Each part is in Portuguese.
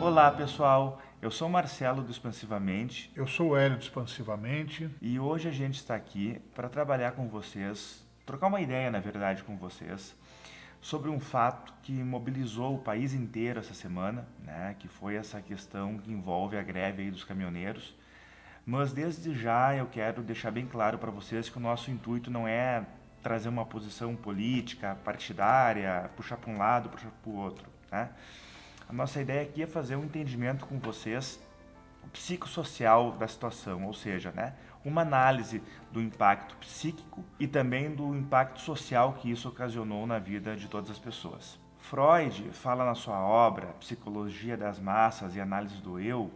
Olá pessoal, eu sou Marcelo do Expansivamente. Eu sou o Hélio do Expansivamente. E hoje a gente está aqui para trabalhar com vocês, trocar uma ideia na verdade com vocês, sobre um fato que mobilizou o país inteiro essa semana, né, que foi essa questão que envolve a greve aí dos caminhoneiros. Mas desde já eu quero deixar bem claro para vocês que o nosso intuito não é trazer uma posição política, partidária, puxar para um lado, puxar para o outro, né? A nossa ideia aqui é fazer um entendimento com vocês psicossocial da situação, ou seja, né, uma análise do impacto psíquico e também do impacto social que isso ocasionou na vida de todas as pessoas. Freud fala na sua obra Psicologia das Massas e Análise do Eu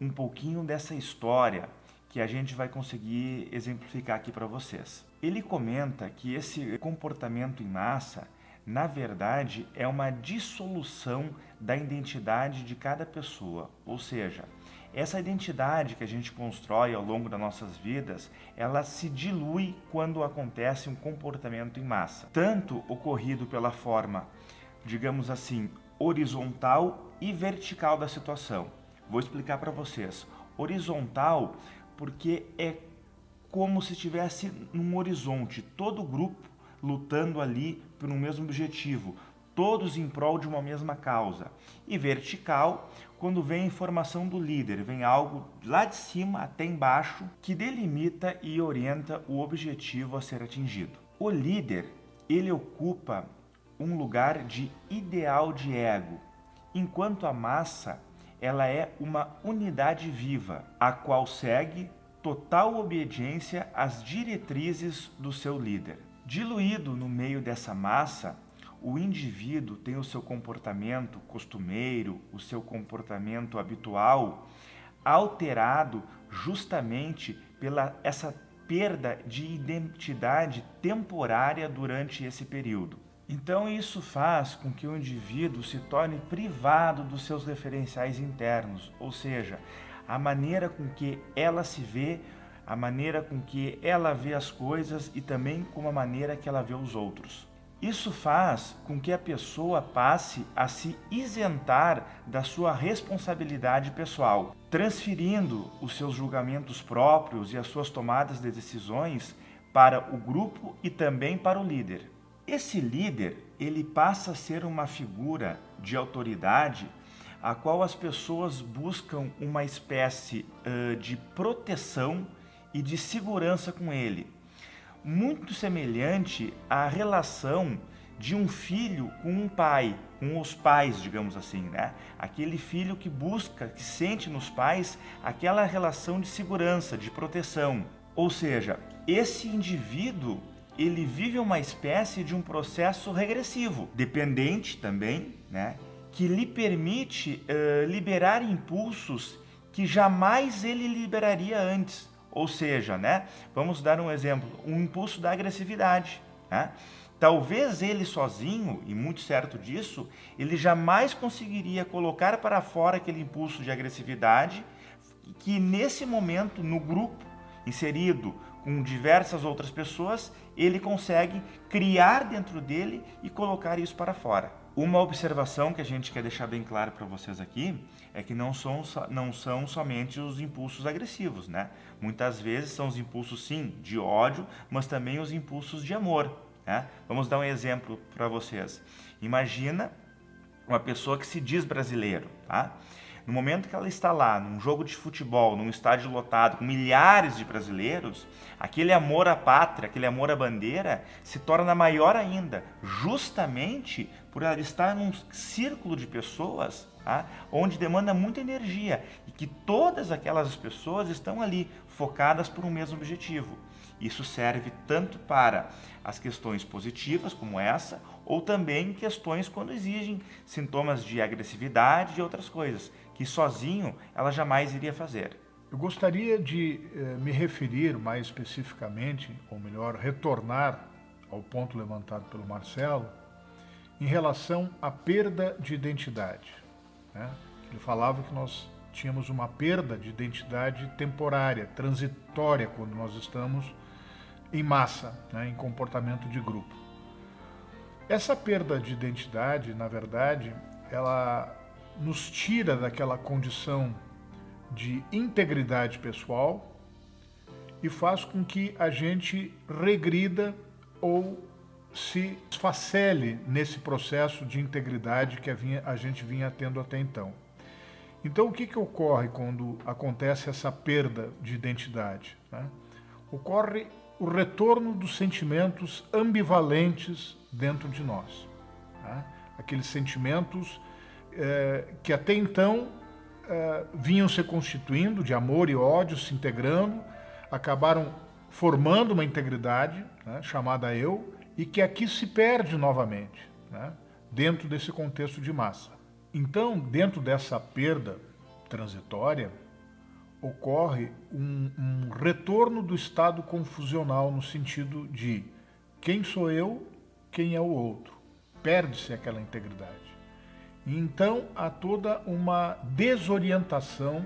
um pouquinho dessa história que a gente vai conseguir exemplificar aqui para vocês. Ele comenta que esse comportamento em massa, na verdade, é uma dissolução da identidade de cada pessoa, ou seja, essa identidade que a gente constrói ao longo das nossas vidas, ela se dilui quando acontece um comportamento em massa, tanto ocorrido pela forma, digamos assim, horizontal e vertical da situação. Vou explicar para vocês. Horizontal porque é como se estivesse num horizonte, todo o grupo lutando ali por um mesmo objetivo, todos em prol de uma mesma causa. E vertical, quando vem a informação do líder, vem algo lá de cima até embaixo que delimita e orienta o objetivo a ser atingido. O líder, ele ocupa um lugar de ideal de ego, enquanto a massa, ela é uma unidade viva, a qual segue total obediência às diretrizes do seu líder. Diluído no meio dessa massa, o indivíduo tem o seu comportamento costumeiro, o seu comportamento habitual, alterado justamente pela essa perda de identidade temporária durante esse período. Então isso faz com que o indivíduo se torne privado dos seus referenciais internos, ou seja, a maneira com que ela se vê, a maneira com que ela vê as coisas e também com a maneira que ela vê os outros. Isso faz com que a pessoa passe a se isentar da sua responsabilidade pessoal, transferindo os seus julgamentos próprios e as suas tomadas de decisões para o grupo e também para o líder. Esse líder, ele passa a ser uma figura de autoridade a qual as pessoas buscam uma espécie de proteção e de segurança com ele. Muito semelhante à relação de um filho com um pai, com os pais, digamos assim, né? Aquele filho que busca, que sente nos pais aquela relação de segurança, de proteção. Ou seja, esse indivíduo, ele vive uma espécie de um processo regressivo, dependente também, né, que lhe permite liberar impulsos que jamais ele liberaria antes. Ou seja, né, vamos dar um exemplo, um impulso da agressividade, né? Talvez ele sozinho, e muito certo disso, ele jamais conseguiria colocar para fora aquele impulso de agressividade que nesse momento, no grupo, inserido com diversas outras pessoas, ele consegue criar dentro dele e colocar isso para fora. Uma observação que a gente quer deixar bem claro para vocês aqui é que não são somente os impulsos agressivos, né? Muitas vezes são os impulsos, sim, de ódio, mas também os impulsos de amor, né? Vamos dar um exemplo para vocês. Imagina uma pessoa que se diz brasileiro, tá? No momento que ela está lá, num jogo de futebol, num estádio lotado, com milhares de brasileiros, aquele amor à pátria, aquele amor à bandeira, se torna maior ainda, justamente por ela estar num círculo de pessoas, tá, onde demanda muita energia e que todas aquelas pessoas estão ali focadas por um mesmo objetivo. Isso serve tanto para as questões positivas, como essa, ou também questões quando exigem sintomas de agressividade e outras coisas, que sozinho ela jamais iria fazer. Eu gostaria de me referir mais especificamente, ou melhor, retornar ao ponto levantado pelo Marcelo, em relação à perda de identidade, né? Ele falava que nós tínhamos uma perda de identidade temporária, transitória, quando nós estamos em massa, né, em comportamento de grupo. Essa perda de identidade, na verdade, ela nos tira daquela condição de integridade pessoal e faz com que a gente regrida ou se esfacele nesse processo de integridade que a gente vinha tendo até então. Então, o que ocorre quando acontece essa perda de identidade, né? Ocorre o retorno dos sentimentos ambivalentes dentro de nós, né? Aqueles sentimentos que até então vinham se constituindo de amor e ódio, se integrando, acabaram formando uma integridade, né, chamada eu, e que aqui se perde novamente, né, dentro desse contexto de massa. Então, dentro dessa perda transitória, ocorre um retorno do estado confusional no sentido de quem sou eu, quem é o outro. Perde-se aquela integridade. Então, há toda uma desorientação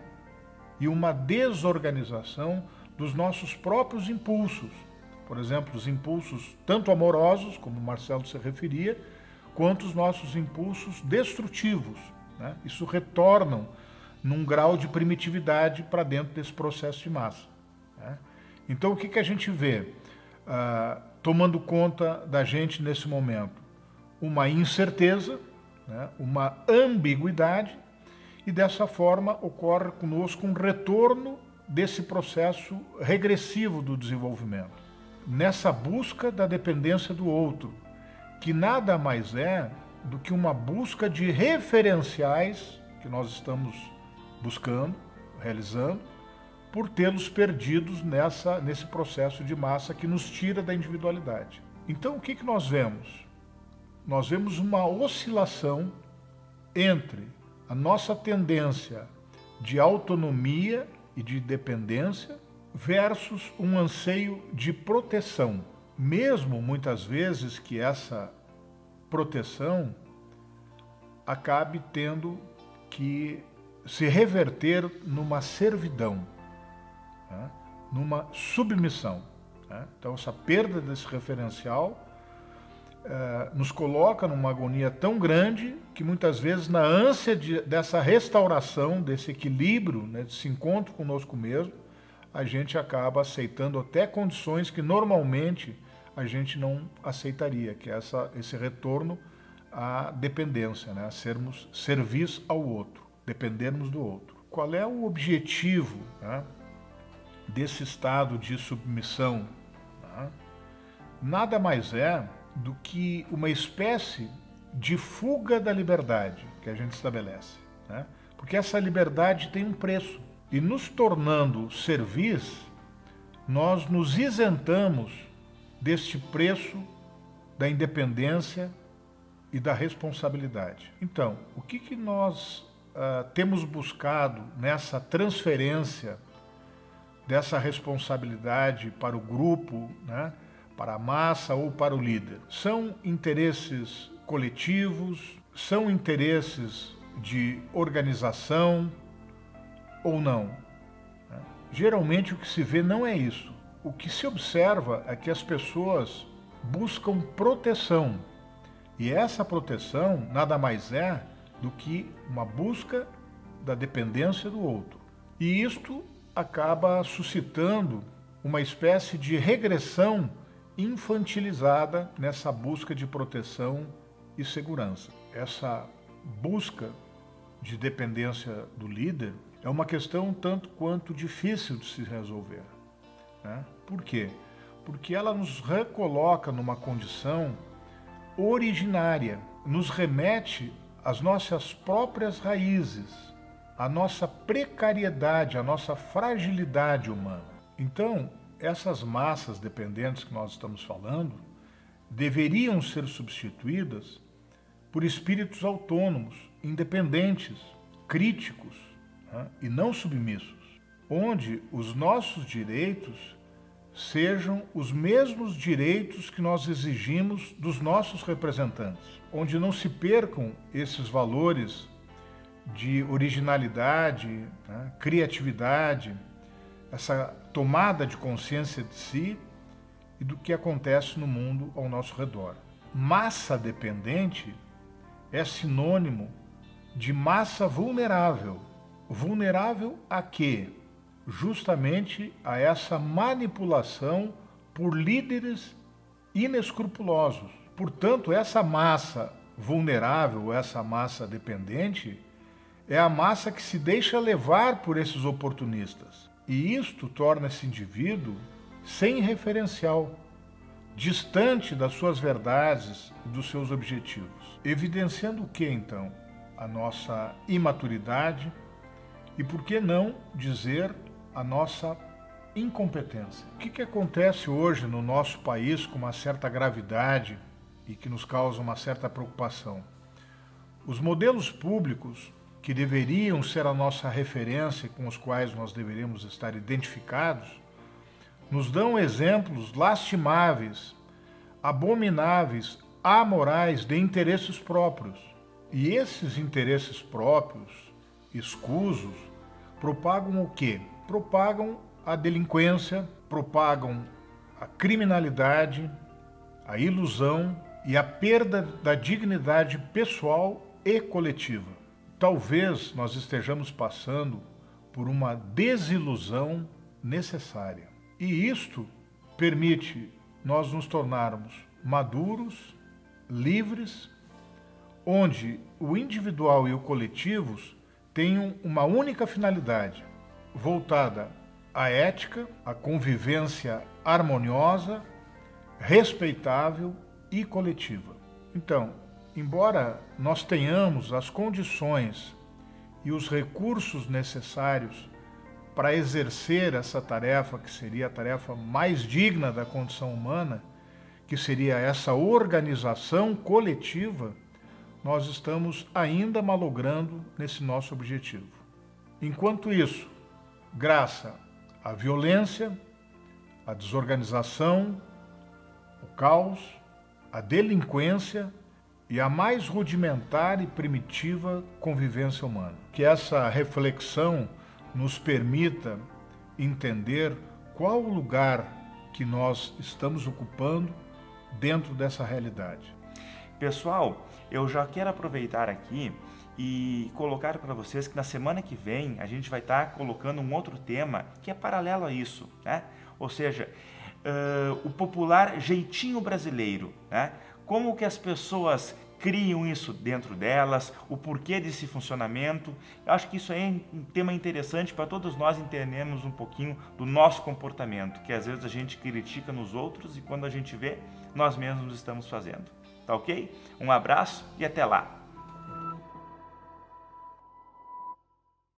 e uma desorganização dos nossos próprios impulsos. Por exemplo, os impulsos tanto amorosos, como o Marcelo se referia, quanto os nossos impulsos destrutivos, né? Isso retornam num grau de primitividade para dentro desse processo de massa, né? Então, o que a gente vê tomando conta da gente nesse momento? Uma incerteza, né? Uma ambiguidade, e dessa forma ocorre conosco um retorno desse processo regressivo do desenvolvimento, nessa busca da dependência do outro, que nada mais é do que uma busca de referenciais que nós estamos buscando, realizando, por tê-los perdidos nesse processo de massa que nos tira da individualidade. Então, o que nós vemos? Nós vemos uma oscilação entre a nossa tendência de autonomia e de dependência versus um anseio de proteção. Mesmo, muitas vezes, que essa proteção acabe tendo que se reverter numa servidão, né? Numa submissão, né? Então, essa perda desse referencial nos coloca numa agonia tão grande que muitas vezes, na ânsia dessa restauração, desse equilíbrio, né, desse encontro conosco mesmo, a gente acaba aceitando até condições que normalmente a gente não aceitaria, que é esse retorno à dependência, né, a sermos servis ao outro, dependermos do outro. Qual é o objetivo, né, desse estado de submissão? Né? Nada mais é do que uma espécie de fuga da liberdade que a gente estabelece, né? Porque essa liberdade tem um preço. E nos tornando servis, nós nos isentamos deste preço da independência e da responsabilidade. Então, o que nós temos buscado nessa transferência dessa responsabilidade para o grupo, né, para a massa ou para o líder? São interesses coletivos, são interesses de organização ou não? Geralmente o que se vê não é isso. O que se observa é que as pessoas buscam proteção. E essa proteção nada mais é do que uma busca da dependência do outro. E isto acaba suscitando uma espécie de regressão infantilizada nessa busca de proteção e segurança. Essa busca de dependência do líder é uma questão tanto quanto difícil de se resolver, né? Por quê? Porque ela nos recoloca numa condição originária, nos remete às nossas próprias raízes, à nossa precariedade, à nossa fragilidade humana. Então, essas massas dependentes que nós estamos falando deveriam ser substituídas por espíritos autônomos, independentes, críticos, né, e não submissos, onde os nossos direitos sejam os mesmos direitos que nós exigimos dos nossos representantes, onde não se percam esses valores de originalidade, né, criatividade, essa tomada de consciência de si e do que acontece no mundo ao nosso redor. Massa dependente é sinônimo de massa vulnerável. Vulnerável a quê? Justamente a essa manipulação por líderes inescrupulosos. Portanto, essa massa vulnerável, essa massa dependente, é a massa que se deixa levar por esses oportunistas. E isto torna esse indivíduo sem referencial, distante das suas verdades e dos seus objetivos. Evidenciando o que, então? A nossa imaturidade e, por que não dizer, a nossa incompetência. O que acontece hoje no nosso país com uma certa gravidade e que nos causa uma certa preocupação? Os modelos públicos, que deveriam ser a nossa referência, com os quais nós deveríamos estar identificados, nos dão exemplos lastimáveis, abomináveis, amorais de interesses próprios. E esses interesses próprios, escusos, propagam o quê? Propagam a delinquência, propagam a criminalidade, a ilusão e a perda da dignidade pessoal e coletiva. Talvez nós estejamos passando por uma desilusão necessária. E isto permite nós nos tornarmos maduros, livres, onde o individual e o coletivo tenham uma única finalidade, voltada à ética, à convivência harmoniosa, respeitável e coletiva. Então, embora nós tenhamos as condições e os recursos necessários para exercer essa tarefa, que seria a tarefa mais digna da condição humana, que seria essa organização coletiva, nós estamos ainda malogrando nesse nosso objetivo. Enquanto isso, graças à violência, à desorganização, o caos, a delinquência e a mais rudimentar e primitiva convivência humana. Que essa reflexão nos permita entender qual o lugar que nós estamos ocupando dentro dessa realidade. Pessoal, eu já quero aproveitar aqui e colocar para vocês que na semana que vem a gente vai estar colocando um outro tema que é paralelo a isso, né? Ou seja, o popular jeitinho brasileiro, né? Como que as pessoas criam isso dentro delas, o porquê desse funcionamento. Eu acho que isso é um tema interessante para todos nós entendermos um pouquinho do nosso comportamento, que às vezes a gente critica nos outros e quando a gente vê, nós mesmos estamos fazendo. Tá ok? Um abraço e até lá!